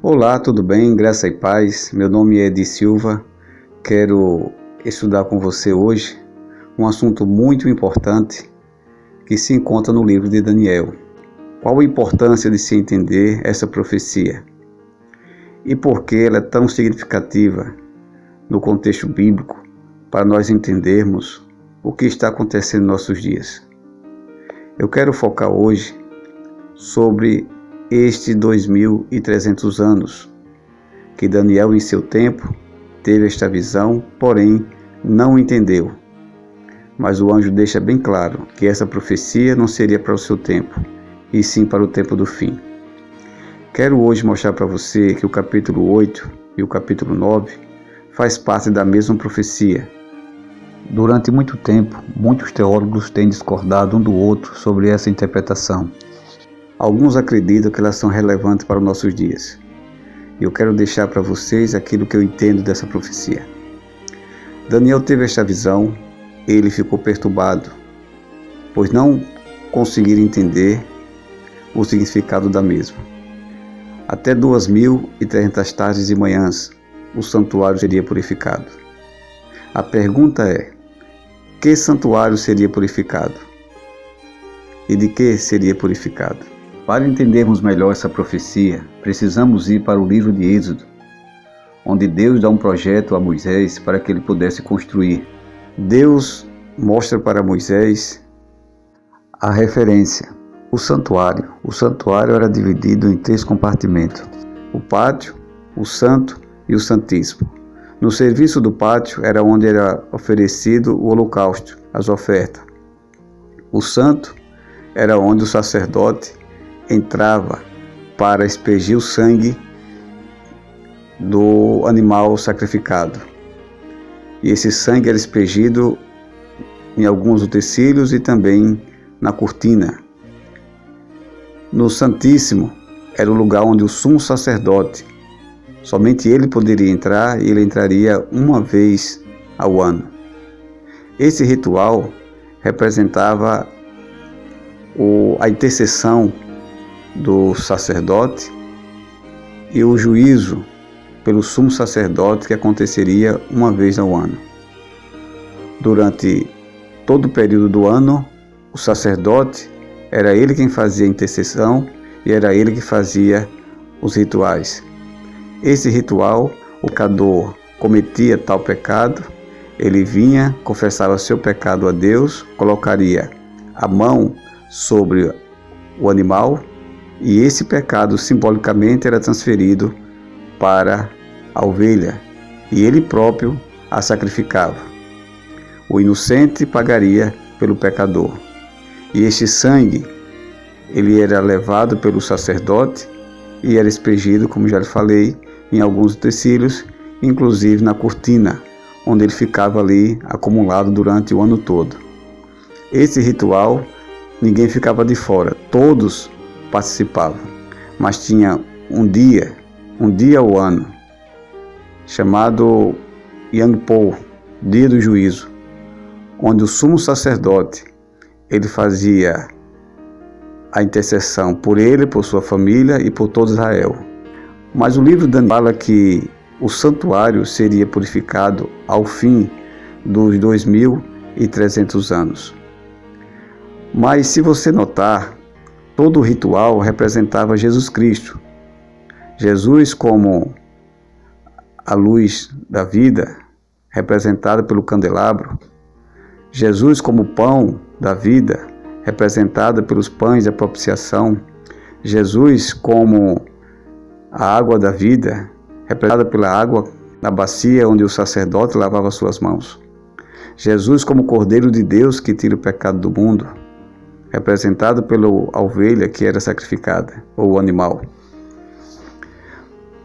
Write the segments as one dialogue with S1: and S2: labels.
S1: Olá, tudo bem? Graça e paz. Meu nome é Edi Silva. Quero estudar com você hoje um assunto muito importante que se encontra no livro de Daniel. Qual a importância de se entender essa profecia? E por que ela é tão significativa no contexto bíblico para nós entendermos o que está acontecendo em nossos dias? Eu quero focar hoje sobre estes 2.300 anos que Daniel, em seu tempo, teve esta visão, porém não entendeu. Mas o anjo deixa bem claro que essa profecia não seria para o seu tempo, e sim para o tempo do fim. Quero hoje mostrar para você que o capítulo 8 e o capítulo 9 faz parte da mesma profecia. Durante muito tempo, muitos teólogos têm discordado um do outro sobre essa interpretação. Alguns acreditam que elas são relevantes para os nossos dias. E eu quero deixar para vocês aquilo que eu entendo dessa profecia. Daniel teve esta visão, ele ficou perturbado, pois não conseguiram entender o significado da mesma. Até 2.300 tardes e manhãs, o santuário seria purificado. A pergunta é: que santuário seria purificado? E de que seria purificado? Para entendermos melhor essa profecia, precisamos ir para o livro de Êxodo, onde Deus dá um projeto a Moisés para que ele pudesse construir. Deus mostra para Moisés a referência, o santuário. O santuário era dividido em 3 compartimentos: o pátio, o santo e o santíssimo. No serviço do pátio era onde era oferecido o holocausto, as ofertas. O santo era onde o sacerdote entrava para aspergir o sangue do animal sacrificado. E esse sangue era aspergido em alguns utensílios e também na cortina. No Santíssimo era o lugar onde o sumo sacerdote, somente ele poderia entrar, e ele entraria uma vez ao ano. Esse ritual representava a intercessão do sacerdote e o juízo pelo sumo sacerdote, que aconteceria uma vez ao ano. Durante todo o período do ano, o sacerdote era ele quem fazia a intercessão e era ele que fazia os rituais. Esse ritual, o pecador cometia tal pecado, ele vinha, confessava seu pecado a Deus, colocaria a mão sobre o animal, e esse pecado simbolicamente era transferido para a ovelha, e ele próprio a sacrificava. O inocente pagaria pelo pecador, e este sangue ele era levado pelo sacerdote e era aspergido, como já lhe falei, em alguns utensílios, inclusive na cortina, onde ele ficava ali acumulado durante o ano todo. Esse ritual ninguém ficava de fora, todos participavam, mas tinha um dia ao ano, chamado Yom Kippur, dia do juízo, onde o sumo sacerdote ele fazia a intercessão por ele, por sua família e por todo Israel. Mas o livro de Daniel fala que o santuário seria purificado ao fim dos 2.300 anos. Mas se você notar, todo o ritual representava Jesus Cristo. Jesus como a luz da vida, representada pelo candelabro. Jesus como o pão da vida, representada pelos pães da propiciação. Jesus como a água da vida, representada pela água na bacia onde o sacerdote lavava suas mãos. Jesus como o Cordeiro de Deus que tira o pecado do mundo, representado pela ovelha que era sacrificada, ou o animal.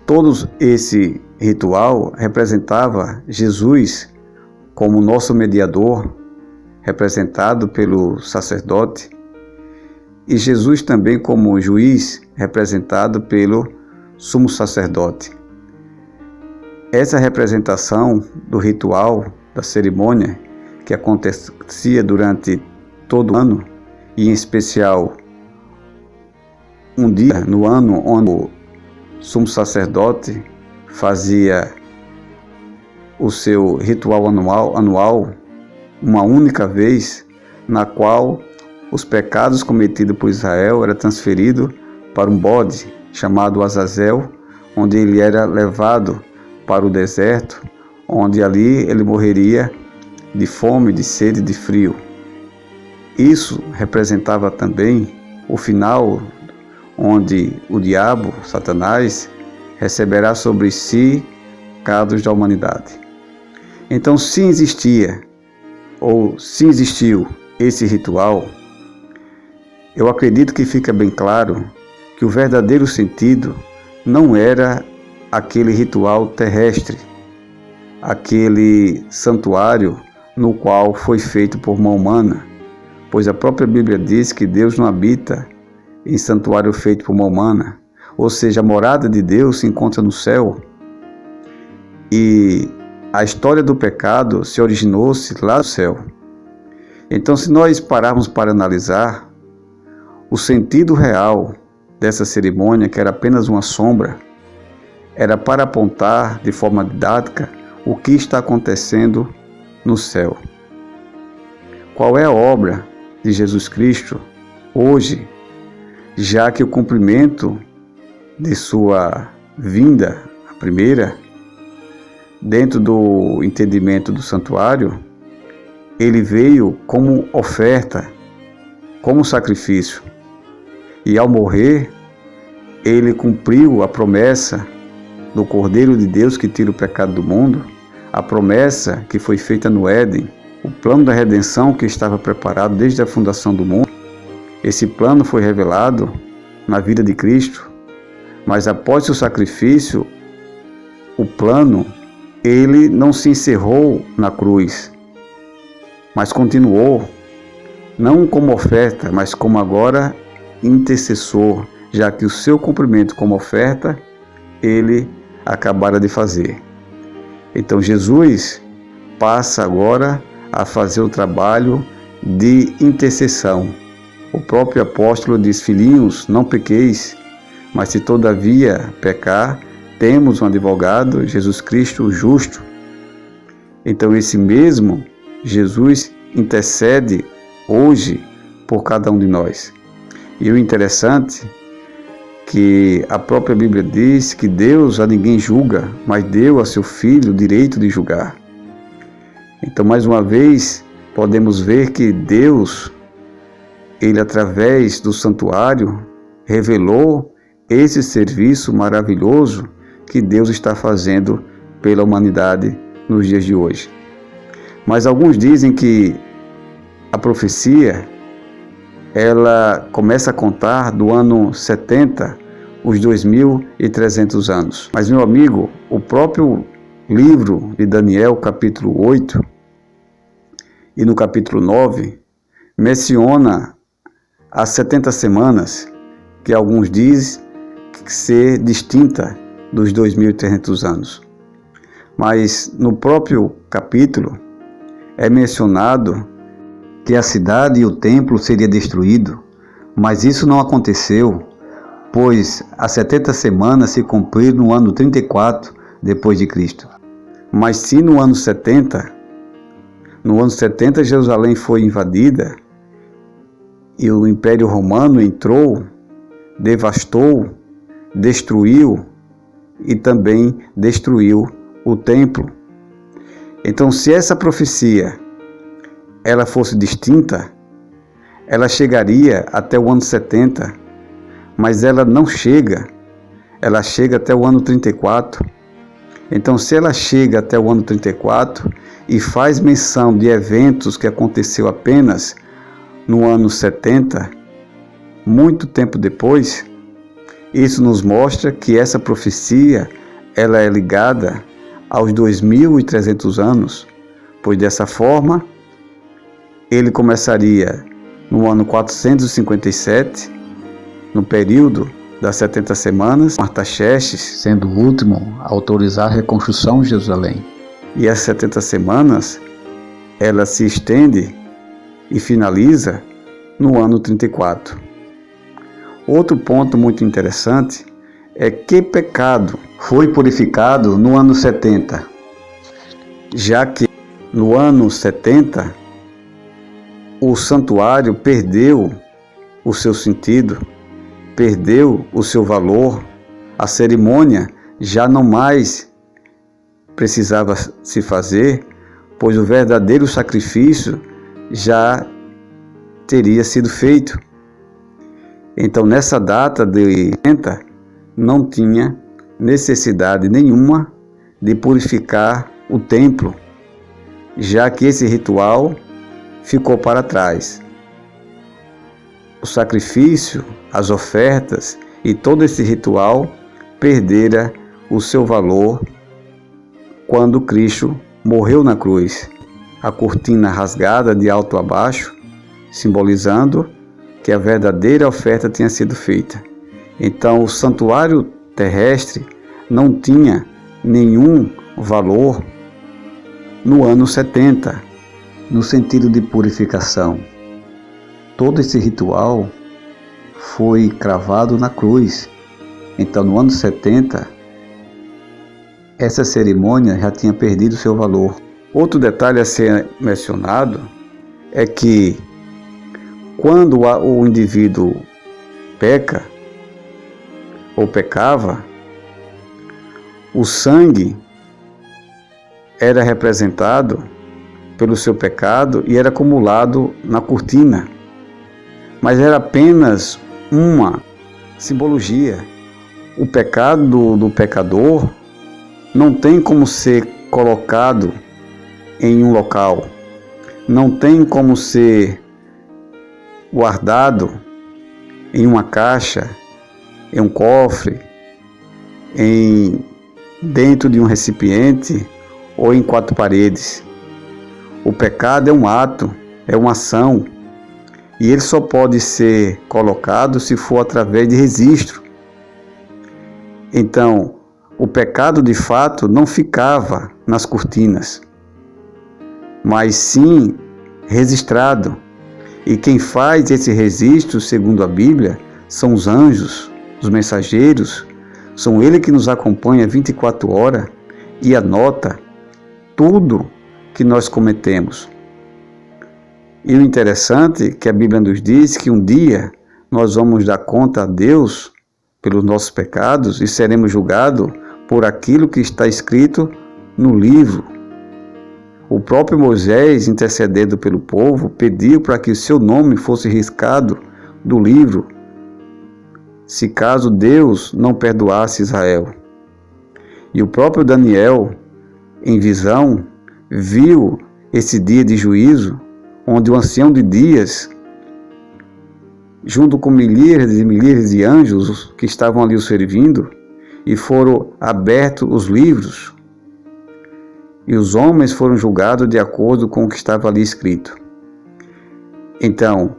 S1: Todo esse ritual representava Jesus como nosso mediador, representado pelo sacerdote, e Jesus também como juiz, representado pelo sumo sacerdote. Essa representação do ritual, da cerimônia, que acontecia durante todo o ano, e em especial um dia no ano onde sumo sacerdote fazia o seu ritual anual uma única vez, na qual os pecados cometidos por Israel eram transferidos para um bode chamado Azazel, onde ele era levado para o deserto, onde ali ele morreria de fome, de sede e de frio. Isso representava também o final, onde o diabo, Satanás, receberá sobre si pecados da humanidade. Então, se existiu esse ritual, eu acredito que fica bem claro que o verdadeiro sentido não era aquele ritual terrestre, aquele santuário no qual foi feito por mão humana, pois a própria Bíblia diz que Deus não habita em santuário feito por mão humana, ou seja, a morada de Deus se encontra no céu. E a história do pecado se originou-se lá no céu. Então, se nós pararmos para analisar o sentido real dessa cerimônia, que era apenas uma sombra, era para apontar de forma didática o que está acontecendo no céu. Qual é a obra de Jesus Cristo hoje, já que o cumprimento de sua vinda, a primeira, dentro do entendimento do santuário, ele veio como oferta, como sacrifício. E ao morrer, ele cumpriu a promessa do Cordeiro de Deus que tira o pecado do mundo, a promessa que foi feita no Éden, o plano da redenção que estava preparado desde a fundação do mundo. Esse plano foi revelado na vida de Cristo, mas após seu sacrifício, o plano, ele não se encerrou na cruz, mas continuou, não como oferta, mas como agora intercessor, já que o seu cumprimento como oferta, ele acabara de fazer. Então Jesus passa agora a fazer o trabalho de intercessão. O próprio apóstolo diz: filhinhos, não pequeis, mas se todavia pecar, temos um advogado, Jesus Cristo, o justo. Então esse mesmo Jesus intercede hoje por cada um de nós. E o interessante que a própria Bíblia diz que Deus a ninguém julga, mas deu a seu Filho o direito de julgar. Então, mais uma vez, podemos ver que Deus, ele através do santuário, revelou esse serviço maravilhoso que Deus está fazendo pela humanidade nos dias de hoje. Mas alguns dizem que a profecia, ela começa a contar do ano 70, os 2.300 anos. Mas, meu amigo, o próprio livro de Daniel, capítulo 8, e no capítulo 9, menciona as 70 semanas, que alguns dizem ser distinta dos 2.300 anos. Mas no próprio capítulo é mencionado que a cidade e o templo seria destruído, mas isso não aconteceu, pois as 70 semanas se cumpriram no ano 34 depois de Cristo. Mas sim no ano 70, Jerusalém foi invadida e o Império Romano entrou, devastou, destruiu e também destruiu o templo. Então, se essa profecia ela fosse distinta, ela chegaria até o ano 70, mas ela não chega, ela chega até o ano 34. Então, se ela chega até o ano 34 e faz menção de eventos que aconteceu apenas no ano 70, muito tempo depois, isso nos mostra que essa profecia ela é ligada aos 2.300 anos, pois dessa forma ele começaria no ano 457, no período das 70 semanas, Artaxerxes sendo o último a autorizar a reconstrução de Jerusalém. E as 70 semanas, ela se estende e finaliza no ano 34. Outro ponto muito interessante é que pecado foi purificado no ano 70, já que no ano 70 o santuário perdeu o seu sentido, perdeu o seu valor, a cerimônia já não mais precisava se fazer, pois o verdadeiro sacrifício já teria sido feito. Então, nessa data de 70, não tinha necessidade nenhuma de purificar o templo, já que esse ritual ficou para trás. O sacrifício, as ofertas e todo esse ritual perdera o seu valor quando Cristo morreu na cruz. A cortina rasgada de alto a baixo, simbolizando que a verdadeira oferta tinha sido feita. Então, o santuário terrestre não tinha nenhum valor no ano 70, no sentido de purificação. Todo esse ritual foi cravado na cruz. Então, no ano 70, essa cerimônia já tinha perdido seu valor. Outro detalhe a ser mencionado é que quando o indivíduo peca ou pecava, o sangue era representado pelo seu pecado e era acumulado na cortina. Mas era apenas uma simbologia. O pecado do pecador não tem como ser colocado em um local, não tem como ser guardado em uma caixa, em um cofre, dentro de um recipiente ou em quatro paredes. O pecado é um ato, é uma ação, e ele só pode ser colocado se for através de registro. Então, o pecado de fato não ficava nas cortinas, mas sim registrado. E quem faz esse registro, segundo a Bíblia, são os anjos, os mensageiros. São eles que nos acompanham 24 horas e anota tudo que nós cometemos. E o interessante é que a Bíblia nos diz que um dia nós vamos dar conta a Deus pelos nossos pecados e seremos julgados por aquilo que está escrito no livro. O próprio Moisés, intercedendo pelo povo, pediu para que o seu nome fosse riscado do livro, se caso Deus não perdoasse Israel. E o próprio Daniel, em visão, viu esse dia de juízo, onde o ancião de dias, junto com milhares e milhares de anjos que estavam ali o servindo, e foram abertos os livros, e os homens foram julgados de acordo com o que estava ali escrito. Então,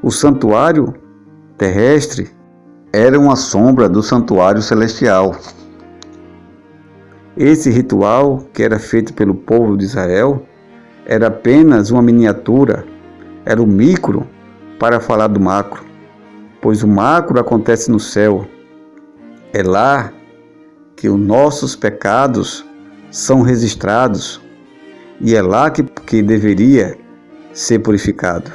S1: o santuário terrestre era uma sombra do santuário celestial. Esse ritual, que era feito pelo povo de Israel, era apenas uma miniatura, era o micro para falar do macro, pois o macro acontece no céu. É lá que os nossos pecados são registrados e é lá que deveria ser purificado.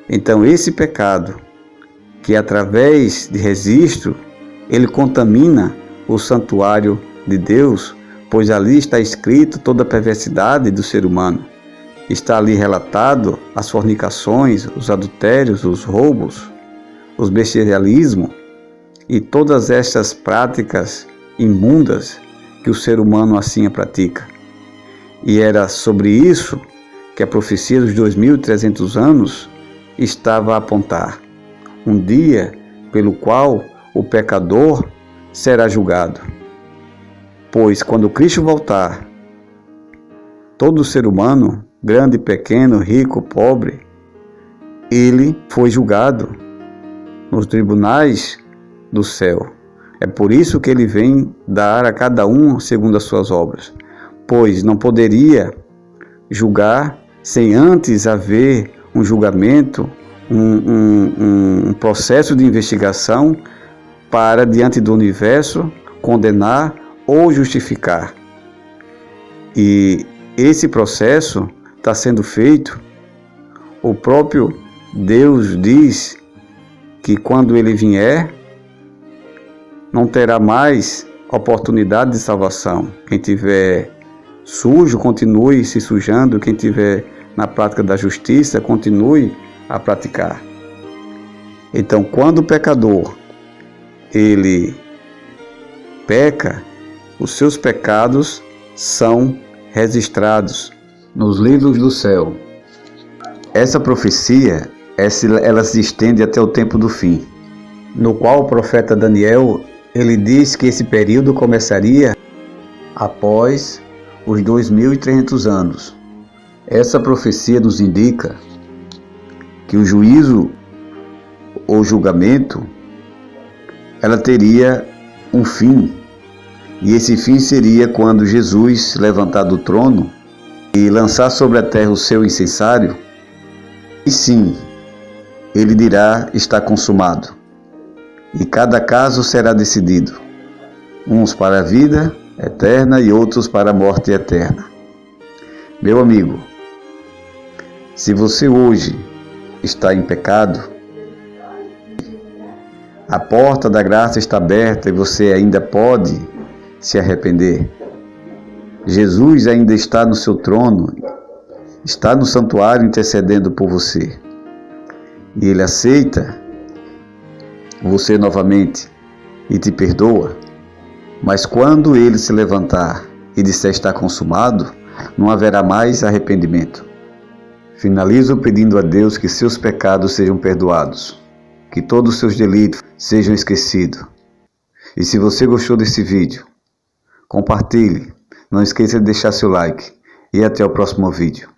S1: Então, esse pecado, que através de registro, ele contamina o santuário de Deus, pois ali está escrito toda a perversidade do ser humano. Está ali relatado as fornicações, os adultérios, os roubos, os bestialismos e todas estas práticas imundas que o ser humano assim pratica. E era sobre isso que a profecia dos 2.300 anos estava a apontar. Um dia pelo qual o pecador será julgado. Pois quando Cristo voltar, todo ser humano, grande, pequeno, rico, pobre, ele foi julgado nos tribunais do céu. É por isso que ele vem dar a cada um segundo as suas obras, pois não poderia julgar sem antes haver um julgamento, um processo de investigação para, diante do universo, condenar ou justificar. E esse processo está sendo feito. O próprio Deus diz que quando ele vier, não terá mais oportunidade de salvação. Quem tiver sujo, continue se sujando. Quem tiver na prática da justiça, continue a praticar. Então, quando o pecador ele peca, os seus pecados são registrados nos livros do céu. Essa profecia, ela se estende até o tempo do fim, no qual o profeta Daniel, ele diz que esse período começaria após os 2300 anos. Essa profecia nos indica que o juízo ou julgamento, ela teria um fim. E esse fim seria quando Jesus levantar do trono e lançar sobre a terra o seu incensário. E sim, ele dirá: está consumado. E cada caso será decidido, uns para a vida eterna e outros para a morte eterna. Meu amigo, se você hoje está em pecado, a porta da graça está aberta e você ainda pode se arrepender. Jesus ainda está no seu trono, está no santuário intercedendo por você. E Ele aceita você novamente e te perdoa. Mas quando Ele se levantar e disser está consumado, não haverá mais arrependimento. Finalizo pedindo a Deus que seus pecados sejam perdoados, que todos os seus delitos sejam esquecidos. E se você gostou desse vídeo, compartilhe, não esqueça de deixar seu like e até o próximo vídeo.